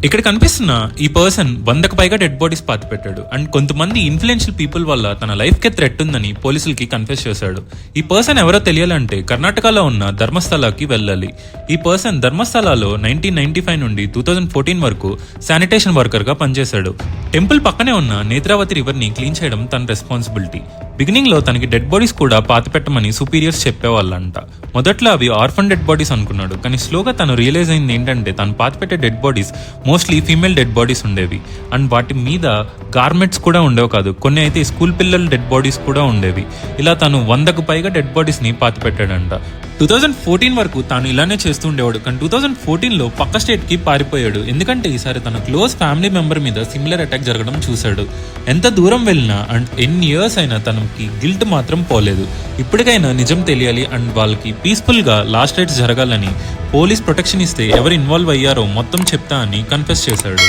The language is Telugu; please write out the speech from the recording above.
ఇక్కడ కనిపిస్తున్న ఈ పర్సన్ 100కు పైగా డెడ్ బాడీస్ పాతి పెట్టాడు అండ్ కొంతమంది ఇన్ఫ్లుయెన్షియల్ పీపుల్ వల్ల తన లైఫ్ కి థ్రెట్ ఉందని పోలీసులకి కన్ఫెస్ చేశాడు. ఈ పర్సన్ ఎవరో తెలియాలంటే కర్ణాటకలో ఉన్న ధర్మస్థలకి వెళ్ళాలి. ఈ పర్సన్ ధర్మస్థలలో 1995 నుండి 2014 వరకు శానిటేషన్ వర్కర్ గా పనిచేశాడు. టెంపుల్ పక్కనే ఉన్న నేత్రావతి రివర్ ని క్లీన్ చేయడం తన రెస్పాన్సిబిలిటీ. బిగినింగ్ లో తనకి డెడ్ బాడీస్ కూడా పాతి పెట్టమని సుపీరియర్స్ చెప్పేవాళ్ళంట. మొదట్లో అవి ఆర్ఫన్ డెడ్ బాడీస్ అనుకున్నాడు, కానీ స్లోగా తను రియలైజ్ అయింది ఏంటంటే తను పాతి పెట్టే dead bodies mostly female dead bodies ఉండేవి అండ్ వాటి మీద గార్మెంట్స్ కూడా ఉండేవి కాదు. కొన్ని అయితే స్కూల్ పిల్లల డెడ్ బాడీస్ కూడా ఉండేవి. ఇలా తను 100కు పైగా డెడ్ బాడీస్ ని పాతి పెట్టాడంట. 2014 వరకు తాను ఇలానే చేస్తూ ఉండేవాడు, కానీ 2014లో పక్క స్టేట్ కి పారిపోయాడు. ఎందుకంటే ఈసారి తన క్లోజ్ ఫ్యామిలీ మెంబర్ మీద సిమిలర్ అటాక్ జరగడం చూశాడు. ఎంత దూరం వెళ్ళినా అండ్ ఎన్ని ఇయర్స్ అయినా తనకి గిల్ట్ మాత్రం పోలేదు. ఇప్పటికైనా నిజం తెలియాలి అండ్ వాళ్ళకి పీస్ఫుల్ గా లాస్ట్ రైట్స్ జరగాలని పోలీస్ ప్రొటెక్షన్ ఇస్తే ఎవరు ఇన్వాల్వ్ అయ్యారో మొత్తం చెప్తా అని కన్ఫెస్ చేశాడు.